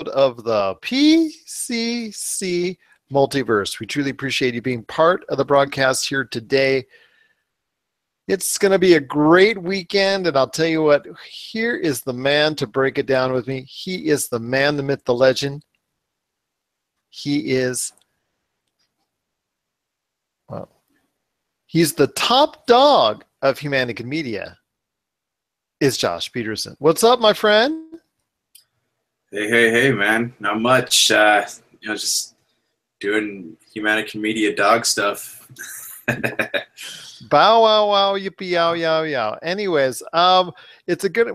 of the PCC Multiverse. We truly appreciate you being part of the broadcast here today. It's going to be a great weekend, and I'll tell you what, here is the man to break it down with me. He is the man, the myth, the legend. He is, well, he's the top dog of Humanica Media. Is Josh Peterson. What's up, my friend? Hey, man. Not much. Just doing Humanica Media dog stuff. Bow, wow, wow, yippee, yow, yow, yow. Anyways, it's a good.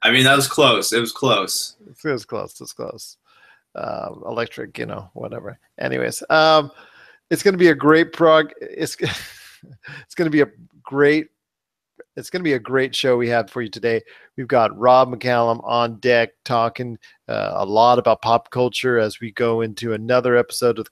I mean, that was close. It was close. It was close. It's close. Electric, whatever. Anyways, it's going to be a great It's going to be a great. It's going to be a great show we have for you today. We've got Rob McCallum on deck talking a lot about pop culture as we go into another episode of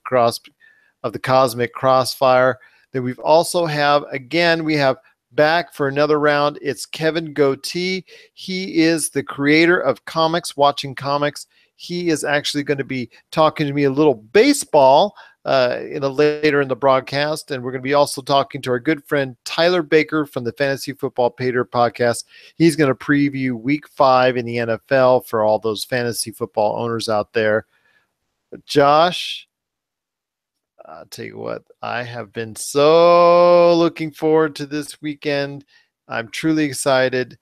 the Cosmic Crossfire. Then we've also we have back for another round. It's Kevin Goatee. He is the creator of Comics, Watching Comics. He is actually going to be talking to me a little baseball later in the broadcast, and we're going to be also talking to our good friend Tyler Baker from the Fantasy Football Pater podcast. He's going to preview Week 5 in the NFL for all those fantasy football owners out there. But Josh, I'll tell you what, I have been so looking forward to this weekend. I'm truly excited.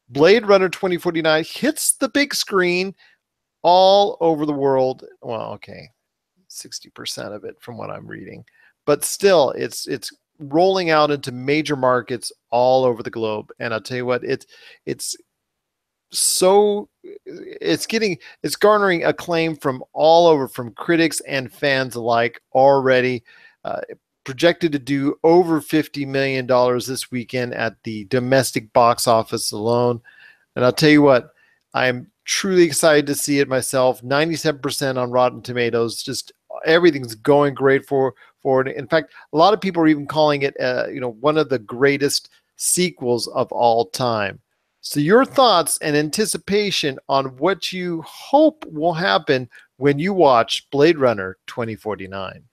Blade Runner 2049 hits the big screen all over the world. Well, okay. 60% of it from what I'm reading, but still it's rolling out into major markets all over the globe. And I'll tell you what, it's garnering acclaim from all over, from critics and fans alike already. Projected to do over $50 million this weekend at the domestic box office alone. And I'll tell you what, I'm truly excited to see it myself. 97% on Rotten Tomatoes. Just everything's going great for it. In fact, a lot of people are even calling it, one of the greatest sequels of all time. So your thoughts and anticipation on what you hope will happen when you watch Blade Runner 2049.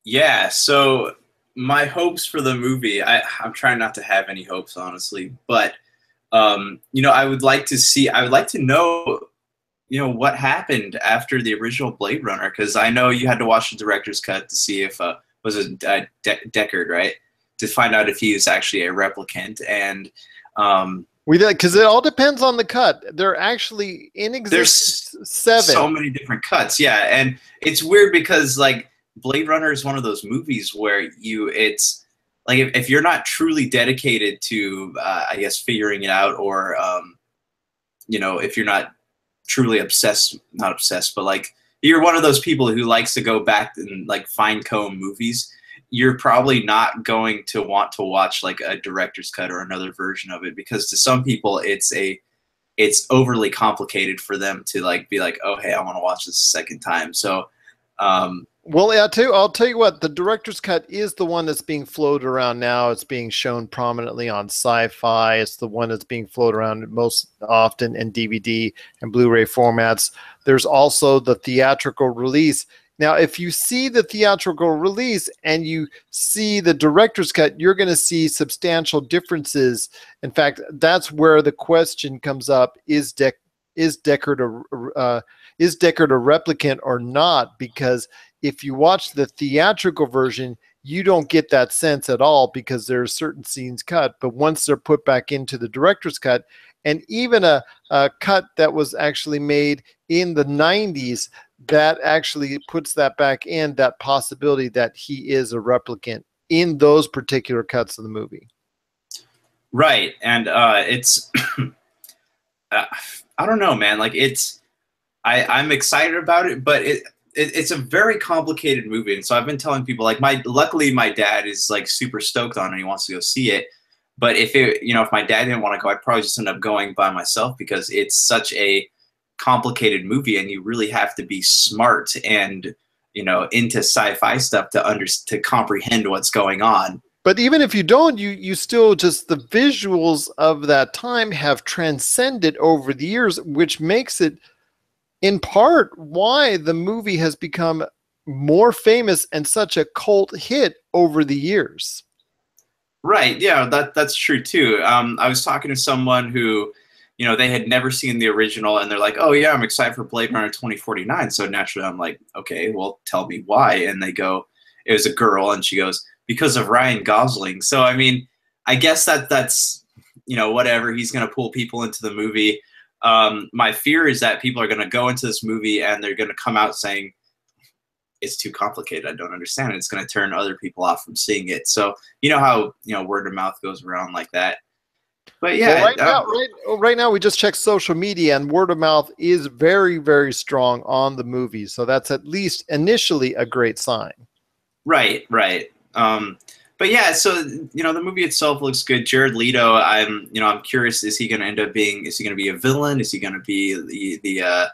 Yeah, so my hopes for the movie, I'm trying not to have any hopes, honestly, but I would like to know, what happened after the original Blade Runner, because I know you had to watch the director's cut to see if was it Deckard, right? To find out if he was actually a replicant, and because it all depends on the cut. They're actually in existence. There's 7. So many different cuts, yeah, and it's weird because like Blade Runner is one of those movies where it's like if you're not truly dedicated to I guess figuring it out, or if you're not truly not obsessed, but like you're one of those people who likes to go back and like fine comb movies, you're probably not going to want to watch like a director's cut or another version of it, because to some people it's overly complicated for them to like be like, oh hey, I want to watch this a second time. So well, yeah, I'll tell you what, the director's cut is the one that's being floated around now. It's being shown prominently on Sci-Fi. It's the one that's being floated around most often in DVD and Blu-ray formats. There's also the theatrical release. Now, if you see the theatrical release and you see the director's cut, you're going to see substantial differences. In fact, that's where the question comes up: Is Deckard a replicant or not? Because if you watch the theatrical version, you don't get that sense at all, because there are certain scenes cut. But once they're put back into the director's cut, and even a cut that was actually made in the 90s, that actually puts that back in, that possibility that he is a replicant in those particular cuts of the movie. Right. And it's I don't know, man. Like I'm excited about it, but it's a very complicated movie. And so I've been telling people, like, luckily my dad is like super stoked on it and he wants to go see it. But if my dad didn't want to go, I'd probably just end up going by myself, because it's such a complicated movie and you really have to be smart and, into sci-fi stuff to comprehend what's going on. But even if you don't, you still just the visuals of that time have transcended over the years, which makes it in part why the movie has become more famous and such a cult hit over the years. Right. Yeah, that's true too. I was talking to someone who, you know, they had never seen the original, and they're like, "Oh yeah, I'm excited for Blade Runner 2049." So naturally, I'm like, "Okay, well, tell me why." And they go, "It was a girl," and she goes, "Because of Ryan Gosling." So I mean, I guess that's, you know, whatever. He's gonna pull people into the movie. My fear is that people are gonna go into this movie and they're gonna come out saying, it's too complicated. I don't understand it. It's going to turn other people off from seeing it. So you know how, you know, word of mouth goes around like that. But yeah, Right now we just checked social media, and word of mouth is very, very strong on the movie. So that's at least initially a great sign. right. But yeah, so you know, the movie itself looks good. Jared Leto, I'm curious, is he going to end up being? Is he going to be a villain? Is he going to be the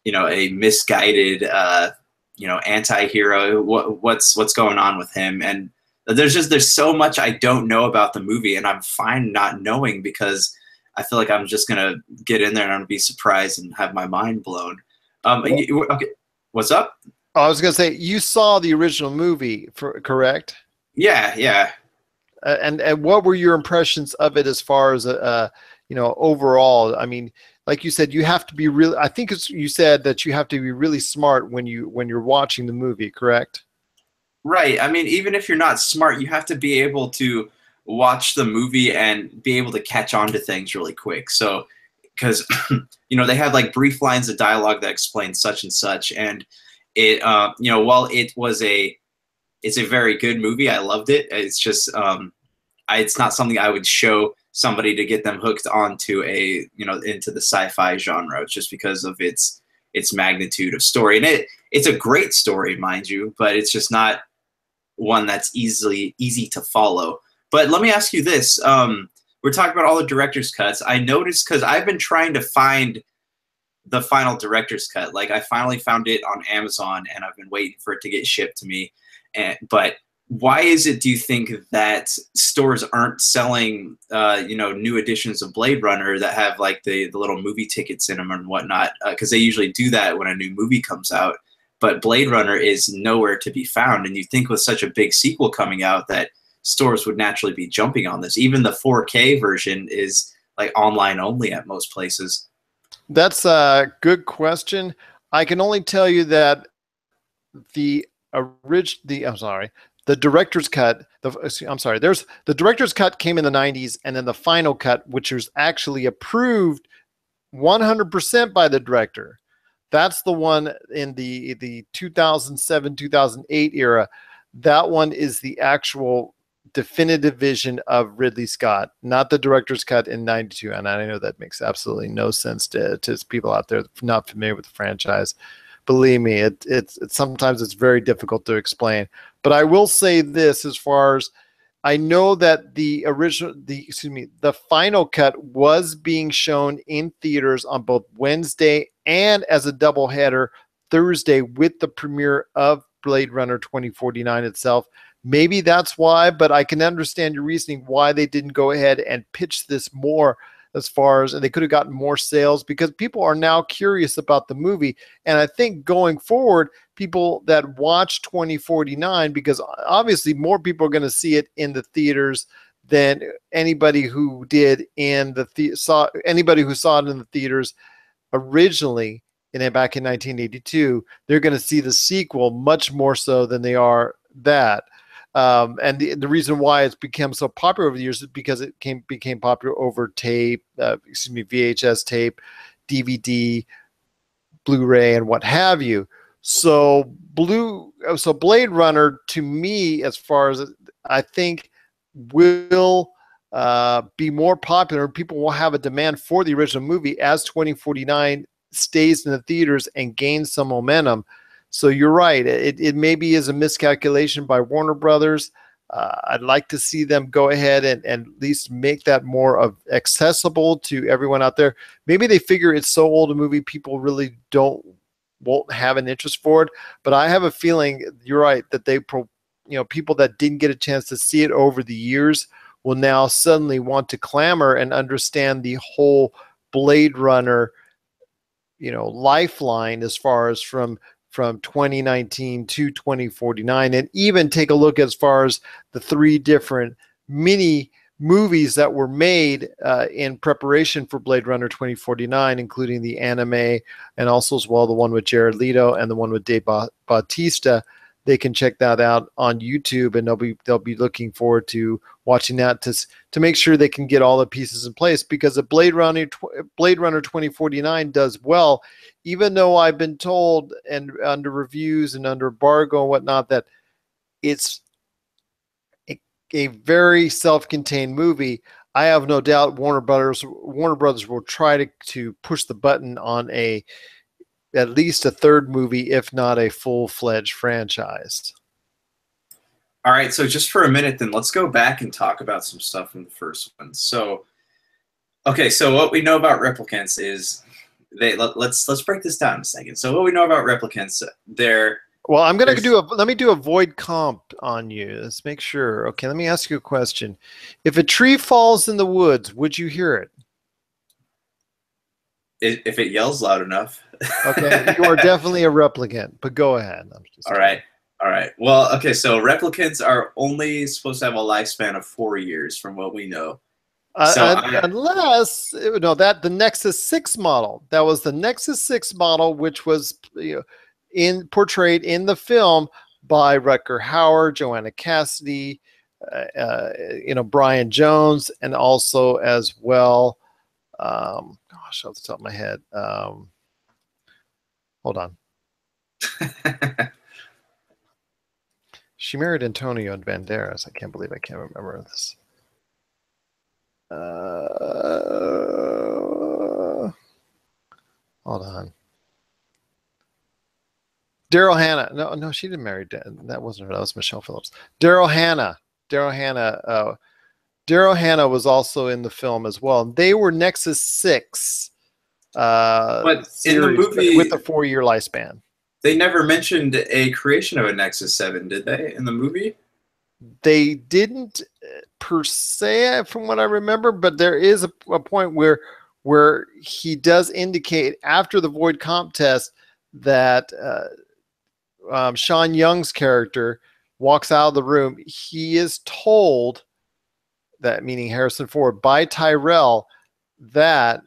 you know, a misguided anti-hero? What's going on with him? And there's so much I don't know about the movie, and I'm fine not knowing, because I feel like I'm just gonna get in there and I'm gonna be surprised and have my mind blown. Okay, what's up? I was going to say, you saw the original movie, correct? Yeah. And what were your impressions of it as far as overall? I mean, like you said, you have to be really. I think you said that you have to be really smart when you're watching the movie, correct? Right. I mean, even if you're not smart, you have to be able to watch the movie and be able to catch on to things really quick. So, because you know, they have like brief lines of dialogue that explain such and such, and it while it's a very good movie, I loved it. It's just it's not something I would show somebody to get them hooked onto into the sci-fi genre, just because of its magnitude of story. And it's a great story, mind you, but it's just not one that's easy to follow. But let me ask you this. We're talking about all the director's cuts. I noticed, because I've been trying to find the final director's cut. Like, I finally found it on Amazon, and I've been waiting for it to get shipped to me. But why is it, do you think, that stores aren't selling new editions of Blade Runner that have like the little movie tickets in them and whatnot? Because they usually do that when a new movie comes out. But Blade Runner is nowhere to be found. And you think with such a big sequel coming out that stores would naturally be jumping on this. Even the 4K version is like online only at most places. That's a good question. I can only tell you that the director's cut, there's the director's cut came in the 90s, and then the final cut, which was actually approved 100% by the director. That's the one in the 2007, 2008 era. That one is the actual definitive vision of Ridley Scott, not the director's cut in 92. And I know that makes absolutely no sense to people out there not familiar with the franchise. Believe me, it's sometimes it's very difficult to explain. But I will say this, as far as I know, that the final cut was being shown in theaters on both Wednesday and as a doubleheader Thursday with the premiere of Blade Runner 2049 itself. Maybe that's why, but I can understand your reasoning why they didn't go ahead and pitch this more, as far as, and they could have gotten more sales, because people are now curious about the movie. And I think going forward, people that watch 2049, because obviously more people are going to see it in the theaters than anybody who did in anybody who saw it in the theaters originally back in 1982. They're going to see the sequel much more so than they are that. And the reason why it's become so popular over the years is because it became popular over tape, VHS tape, DVD, Blu-ray, and what have you. So Blade Runner, to me, as far as I think, will be more popular. People will have a demand for the original movie as 2049 stays in the theaters and gains some momentum. So you're right. It maybe is a miscalculation by Warner Brothers. I'd like to see them go ahead and at least make that more accessible to everyone out there. Maybe they figure it's so old a movie, people really won't have an interest for it. But I have a feeling you're right, that they people that didn't get a chance to see it over the years will now suddenly want to clamor and understand the whole Blade Runner, lifeline as far as from 2019 to 2049, and even take a look as far as the 3 different mini movies that were made in preparation for Blade Runner 2049, including the anime and also as well the one with Jared Leto and the one with Dave Bautista. They can check that out on YouTube, and they'll be looking forward to watching that to make sure they can get all the pieces in place, because if Blade Runner 2049 does well, even though I've been told and under reviews and under embargo and whatnot that it's a very self-contained movie, I have no doubt Warner Brothers will try to push the button on at least a 3rd movie, if not a full-fledged franchise. All right, so just for a minute, then let's go back and talk about some stuff from the first one. So, okay, so what we know about replicants is let's break this down a second. So what we know about replicants, well, I'm going to let me do a void comp on you. Let's make sure. Okay, let me ask you a question. If a tree falls in the woods, would you hear it? If it yells loud enough. Okay, you are definitely a replicant, but go ahead. All right. Well, okay, so replicants are only supposed to have a lifespan of 4 years from what we know. Unless, the Nexus 6 model. That was the Nexus 6 model, which was portrayed in the film by Rutger Hauer, Joanna Cassidy, Brian Jones, and also as well, gosh, off the top of my head. Hold on. She married Antonio Banderas. I can't believe I can't remember this. Hold on. Daryl Hannah. No, she didn't marry. That wasn't her. That was Michelle Phillips. Daryl Hannah. Daryl Hannah was also in the film as well. They were Nexus 6. But in the movie, with a 4-year lifespan. They never mentioned a creation of a Nexus 7, did they, in the movie? They didn't per se, from what I remember, but there is a point where he does indicate after the void comp test that Sean Young's character walks out of the room. He is told, that meaning Harrison Ford, by Tyrell that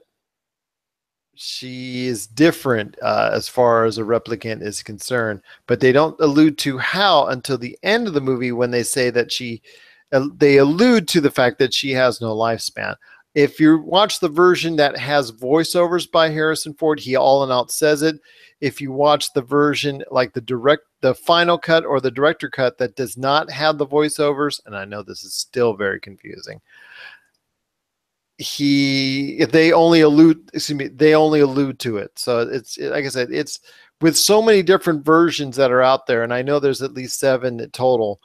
she is different as far as a replicant is concerned, but they don't allude to how until the end of the movie, when they say that they allude to the fact that she has no lifespan. If you watch the version that has voiceovers by Harrison Ford, he all in out says it. If you watch the version like the final cut or the director cut that does not have the voiceovers, and I know this is still very confusing, they only allude to it. So it's, like I said, it's with so many different versions that are out there, and I know there's at least 7 total,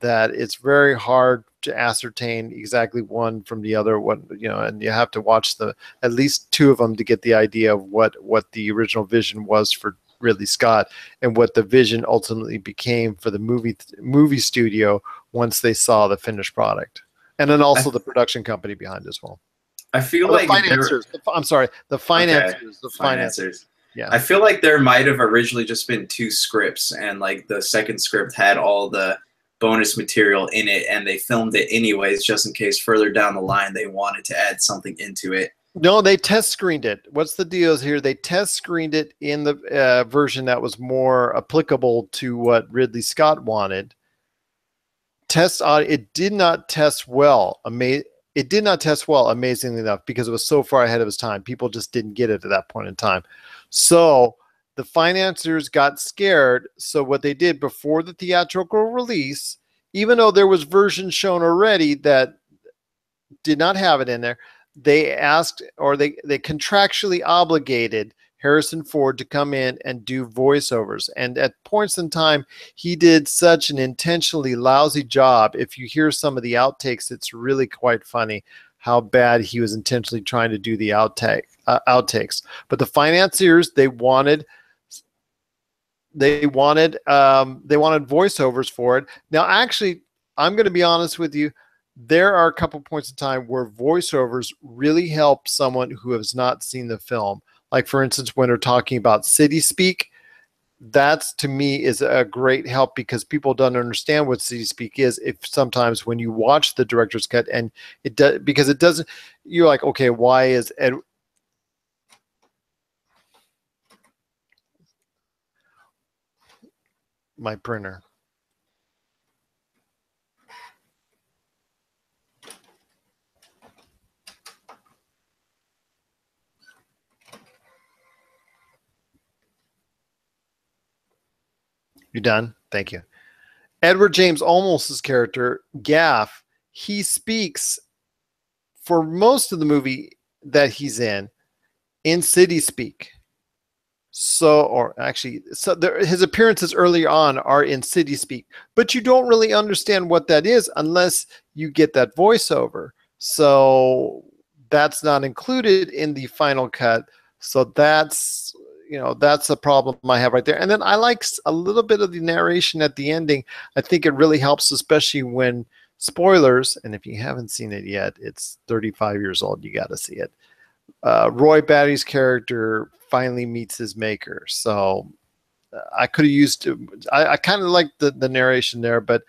that it's very hard to ascertain exactly one from the other. And you have to watch at least 2 of them to get the idea of what the original vision was for Ridley Scott and what the vision ultimately became for the movie studio once they saw the finished product, and then also the production company behind as well. I feel like the financiers. The financiers. The financiers. Yeah. I feel like there might have originally just been 2 scripts, and like the second script had all the bonus material in it, and they filmed it anyways, just in case further down the line they wanted to add something into it. No, they test screened it. What's the deal here? They test screened it in the version that was more applicable to what Ridley Scott wanted. It did not test well. It did not test well, amazingly enough, because it was so far ahead of its time. People just didn't get it at that point in time. So the financiers got scared. So what they did before the theatrical release, even though there was versions shown already that did not have it in there, they asked, or they contractually obligated Harrison Ford to come in and do voiceovers. And at points in time, he did such an intentionally lousy job. If you hear some of the outtakes, it's really quite funny how bad he was intentionally trying to do the outtakes. But the financiers, they wanted they wanted voiceovers for it. Now, actually, I'm going to be honest with you. There are a couple points in time where voiceovers really help someone who has not seen the film. Like, for instance, when they're talking about city speak, that's to me is a great help because people don't understand what city speak is. If sometimes when you watch the director's cut and it does, because it doesn't, you're like, okay, why is Ed, my printer? You done? Thank you. Edward James Olmos's character, Gaff, he speaks for most of the movie that he's in city speak. So, or actually, so his appearances early on are in city speak, but you don't really understand what that is unless you get that voiceover. So that's not included in the final cut. So that's a problem I have right there. And then I like a little bit of the narration at the ending. I think it really helps, especially when spoilers. And if you haven't seen it yet, it's 35 years old. You got to see it. Roy Batty's character finally meets his maker. So I could have used I kind of like the narration there, but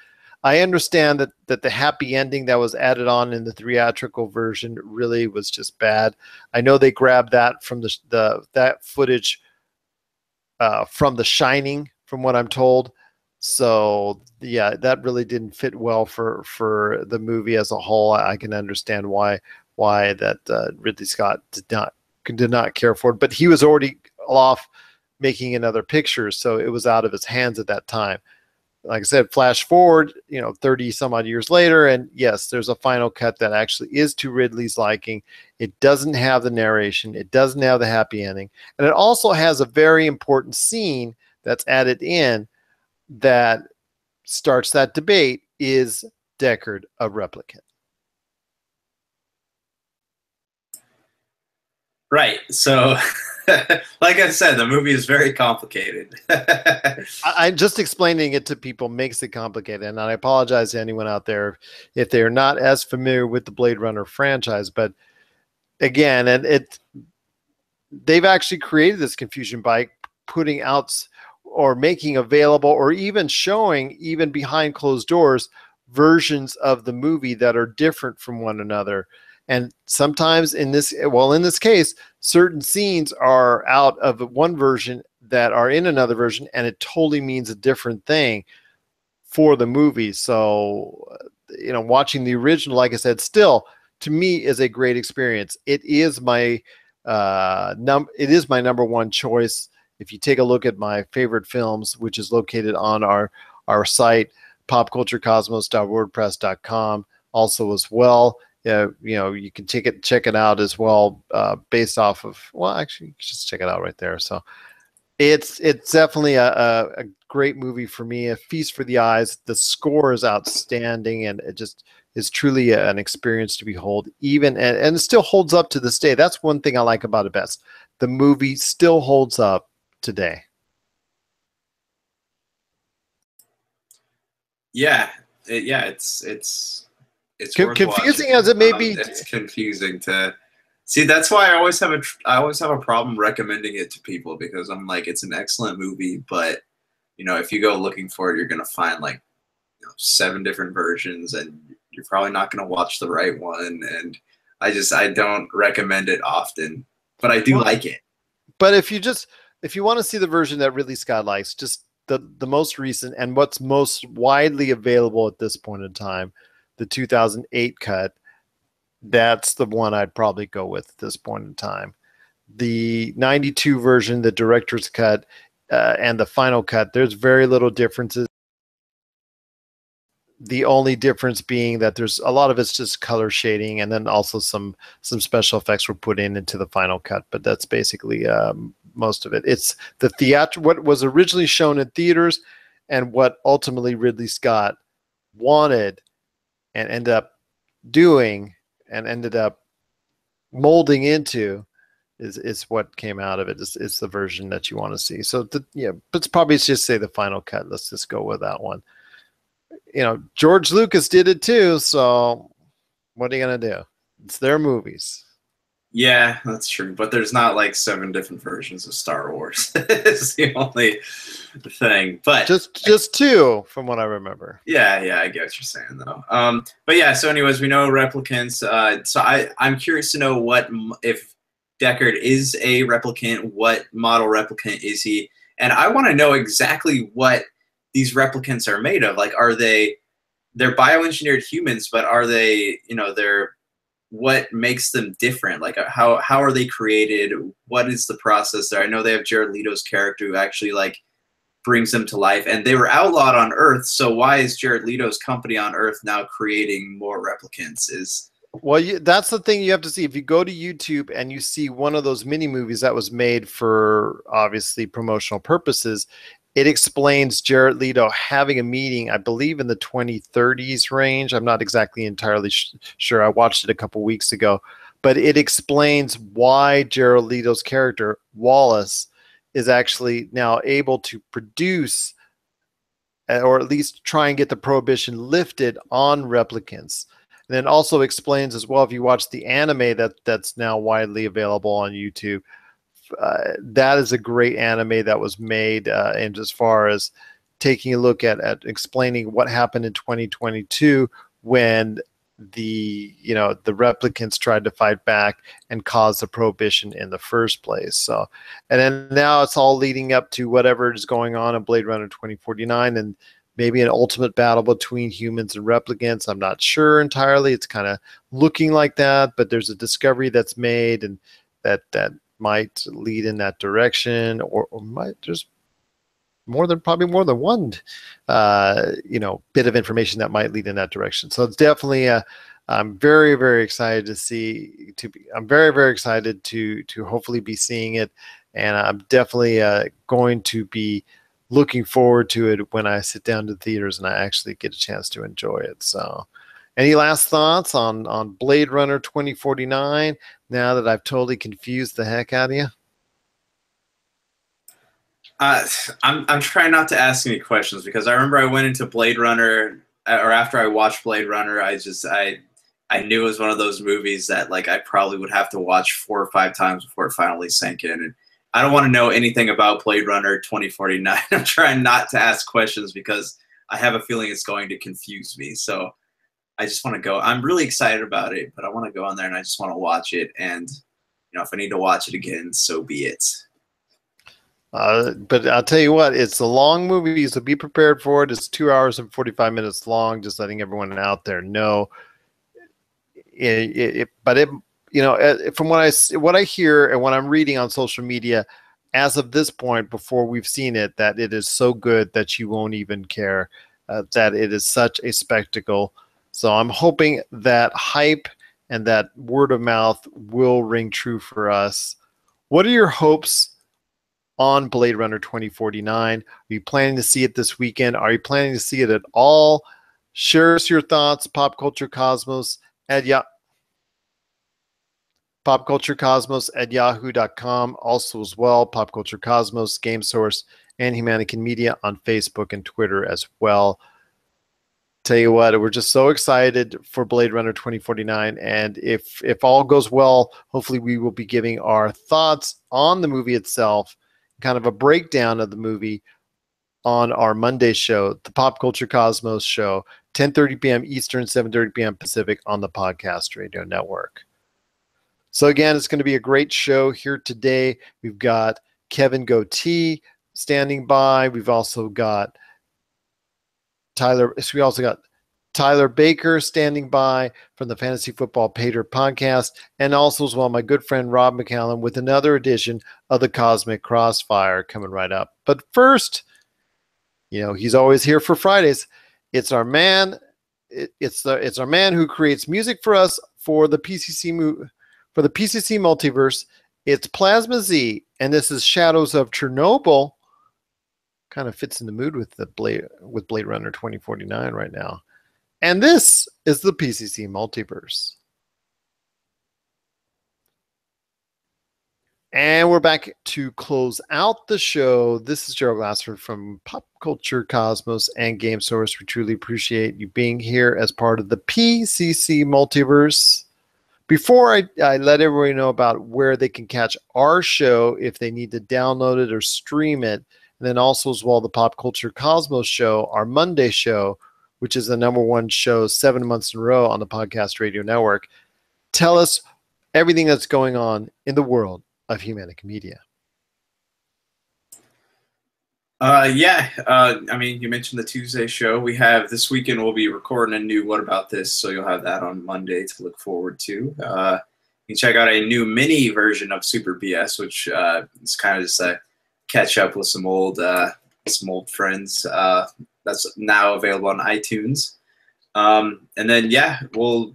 I understand that the happy ending that was added on in the theatrical version really was just bad. I know they grabbed that from that footage from The Shining, from what I'm told. So yeah, that really didn't fit well for the movie as a whole. I can understand why that Ridley Scott did not care for it, but he was already off making another picture, so it was out of his hands at that time. Like I said, flash forward, 30 some odd years later, and yes, there's a final cut that actually is to Ridley's liking. It doesn't have the narration, it doesn't have the happy ending, and it also has a very important scene that's added in that starts that debate: is Deckard a replicant? Right. So, like I said, the movie is very complicated. I'm just explaining it to people makes it complicated, and I apologize to anyone out there if they are not as familiar with the Blade Runner franchise. But again, they've actually created this confusion by putting out or making available or even showing, even behind closed doors, versions of the movie that are different from one another. And sometimes in this case, certain scenes are out of one version that are in another version, and it totally means a different thing for the movie. So, watching the original, like I said, still to me is a great experience. It is my number one choice. If you take a look at my favorite films, which is located on our site, popculturecosmos.wordpress.com, also as well. You can check it out as well, based off of, well, actually, you can just check it out right there. So it's definitely a great movie for me, a feast for the eyes. The score is outstanding, and it just is truly an experience to behold, even, and it still holds up to this day. That's one thing I like about it best. The movie still holds up today. It's worth confusing watching. as it may be. It's confusing to see. That's why I always have a problem recommending it to people, because I'm like, it's an excellent movie, but if you go looking for it, you're gonna find like 7 different versions, and you're probably not gonna watch the right one. And I don't recommend it often, but I do like it. But if you want to see the version that Ridley Scott likes, just the most recent and what's most widely available at this point in time, the 2008 cut, that's the one I'd probably go with at this point in time. The 92 version, the director's cut, and the final cut, there's very little differences. The only difference being that there's a lot of it's just color shading, and then also some special effects were put into the final cut. But that's basically most of it. It's the what was originally shown in theaters, and what ultimately Ridley Scott wanted and ended up doing and ended up molding into is what came out of it. It's the version that you want to see. So yeah, but it's probably just say the final cut. Let's just go with that one. George Lucas did it too. So what are you gonna do? It's their movies. Yeah, that's true. But there's not like 7 different versions of Star Wars. It's the only thing. But just 2 from what I remember. Yeah, I get what you're saying though. But yeah, so anyways, we know replicants. So I'm curious to know if Deckard is a replicant, what model replicant is he? And I want to know exactly what these replicants are made of. Like, they're bioengineered humans, but are they, what makes them different? Like, how are they created? What is the process there? I know they have Jared Leto's character who actually like brings them to life, and they were outlawed on Earth. So why is Jared Leto's company on Earth now creating more replicants? That's the thing you have to see. If you go to YouTube and you see one of those mini movies that was made for obviously promotional purposes, it explains Jared Leto having a meeting, I believe in the 2030s range. I'm not exactly entirely sure. I watched it a couple weeks ago, but it explains why Jared Leto's character, Wallace, is actually now able to produce or at least try and get the prohibition lifted on replicants. And then also explains as well, if you watch the anime that's now widely available on YouTube, that is a great anime that was made, and as far as taking a look at explaining what happened in 2022 when the replicants tried to fight back and cause the prohibition in the first place. So, and then now it's all leading up to whatever is going on in Blade Runner 2049 and maybe an ultimate battle between humans and replicants. I'm not sure entirely. It's kind of looking like that, but there's a discovery that's made and that might lead in that direction, or might there's probably more than one bit of information that might lead in that direction. So it's definitely I'm very, very excited I'm very, very excited to hopefully be seeing it, and I'm definitely going to be looking forward to it when I sit down to the theaters and I actually get a chance to enjoy it. So any last thoughts on Blade Runner 2049 now that I've totally confused the heck out of you? I'm trying not to ask any questions because I remember I went into Blade Runner, or after I watched Blade Runner, I knew it was one of those movies that like I probably would have to watch 4 or 5 times before it finally sank in. And I don't want to know anything about Blade Runner 2049. I'm trying not to ask questions because I have a feeling it's going to confuse me. So I just want to go. I'm really excited about it, but I want to go on there and I just want to watch it. And if I need to watch it again, so be it. But I'll tell you what, it's a long movie, so be prepared for it. It's 2 hours and 45 minutes long. Just letting everyone out there know. From what I hear and what I'm reading on social media, as of this point, before we've seen it, that it is so good that you won't even care. That it is such a spectacle. So I'm hoping that hype and that word of mouth will ring true for us. What are your hopes on Blade Runner 2049? Are you planning to see it this weekend? Are you planning to see it at all? Share us your thoughts, popculturecosmos at popculturecosmos@yahoo.com. Also as well, Popculture Cosmos, Game Source, and Humanican Media on Facebook and Twitter as well. Tell you what, we're just so excited for Blade Runner 2049, and if all goes well, hopefully we will be giving our thoughts on the movie itself, kind of a breakdown of the movie on our Monday show, the Pop Culture Cosmos show, 10:30 p.m. Eastern, 7:30 p.m. Pacific on the Podcast Radio Network. So again, it's going to be a great show here today. We've got Kevin Goatee standing by. We've also got Tyler Baker standing by from the Fantasy Football Pater podcast, and also as well my good friend Rob McCallum with another edition of the Cosmic Crossfire coming right up. But first, he's always here for Fridays. It's our man. It's our man who creates music for us for the PCC Multiverse. It's Plasma Z, and this is Shadows of Chernobyl. Kind of fits in the mood with Blade Runner 2049 right now. And this is the PCC Multiverse. And we're back to close out the show. This is Gerald Glassford from Pop Culture Cosmos and Game Source. We truly appreciate you being here as part of the PCC Multiverse. Before I let everybody know about where they can catch our show if they need to download it or stream it, and then also as well the Pop Culture Cosmos show, our Monday show, which is the #1 show 7 months in a row on the Podcast Radio Network. Tell us everything that's going on in the world of Humanica Media. I mean, you mentioned the Tuesday show. We have this weekend, we'll be recording a new What About This, so you'll have that on Monday to look forward to. You can check out a new mini version of Super BS, which is kind of just a catch up with some old friends. That's now available on iTunes. And then, yeah, we'll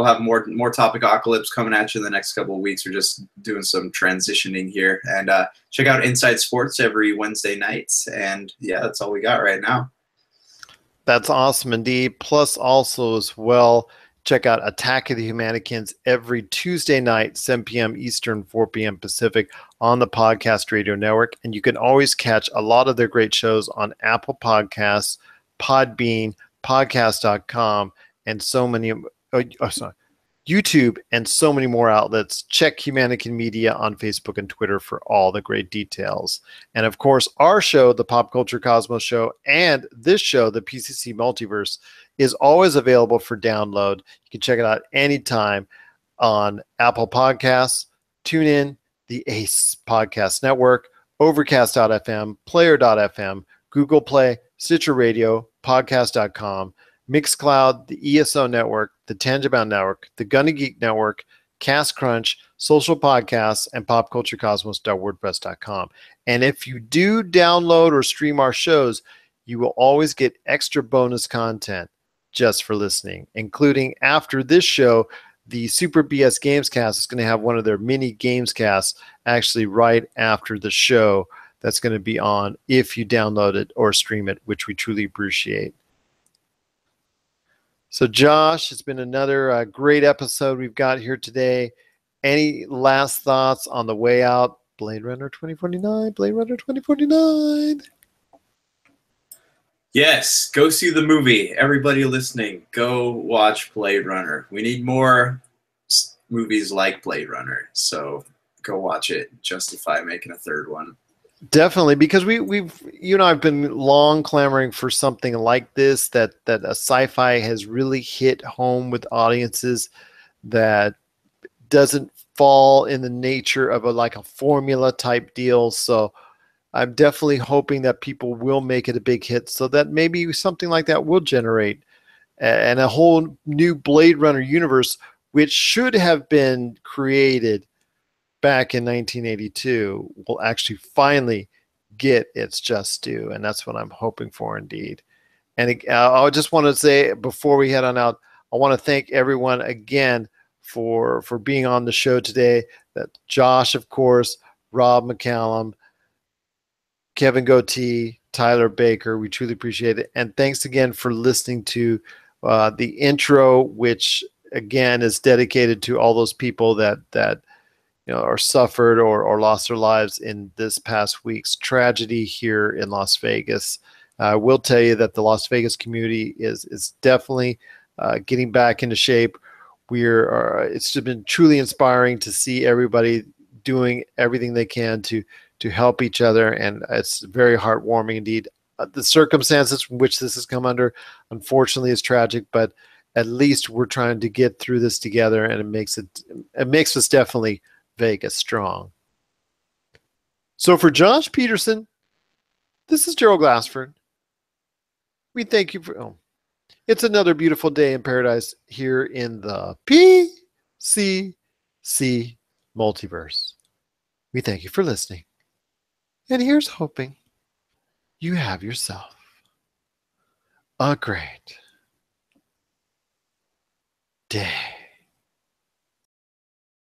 have more Topic Apocalypse coming at you in the next couple of weeks. We're just doing some transitioning here. And check out Inside Sports every Wednesday nights. And yeah, that's all we got right now. That's awesome indeed. Plus also as well, check out Attack of the Humanicans every Tuesday night, 7 p.m. Eastern, 4 p.m. Pacific on the Podcast Radio Network. And you can always catch a lot of their great shows on Apple Podcasts, Podbean, Podcast.com, and so many YouTube and so many more outlets. Check Humanican Media on Facebook and Twitter for all the great details. And of course, our show, the Pop Culture Cosmos show, and this show, the PCC Multiverse, is always available for download. You can check it out anytime on Apple Podcasts, TuneIn, the Ace Podcast Network, Overcast.fm, Player.fm, Google Play, Stitcher Radio, Podcast.com, Mixcloud, the ESO Network, the Tangibound Network, the Gunny Geek Network, Cast Crunch, Social Podcasts, and popculturecosmos.wordpress.com. And if you do download or stream our shows, you will always get extra bonus content just for listening, including after this show, the Super BS Gamescast is going to have one of their mini Gamescasts actually right after the show that's going to be on if you download it or stream it, which we truly appreciate. So, Josh, it's been another great episode we've got here today. Any last thoughts on the way out? Blade Runner 2049, Blade Runner 2049. Yes, go see the movie. Everybody listening, go watch Blade Runner. We need more movies like Blade Runner, so go watch it. Justify making a third one. Definitely, because we've I've been long clamoring for something like this, that a sci-fi has really hit home with audiences, that doesn't fall in the nature of a formula type deal. So I'm definitely hoping that people will make it a big hit, so that maybe something like that will generate and a whole new Blade Runner universe, which should have been created back in 1982, will actually finally get its just due. And that's what I'm hoping for indeed. And I just want to say before we head on out, I want to thank everyone again for being on the show today. That Josh, of course, Rob McCallum, Kevin Goatee, Tyler Baker, we truly appreciate it. And thanks again for listening to the intro, which again is dedicated to all those people that are suffered or lost their lives in this past week's tragedy here in Las Vegas. I will tell you that the Las Vegas community is definitely getting back into shape. It's been truly inspiring to see everybody doing everything they can to help each other, and it's very heartwarming indeed. The circumstances from which this has come under, unfortunately, is tragic, but at least we're trying to get through this together, and it makes us definitely Vegas strong. So for Josh Peterson, this is Gerald Glassford. We thank you for. It's another beautiful day in paradise here in the PCC Multiverse. We thank you for listening. And here's hoping you have yourself a great day.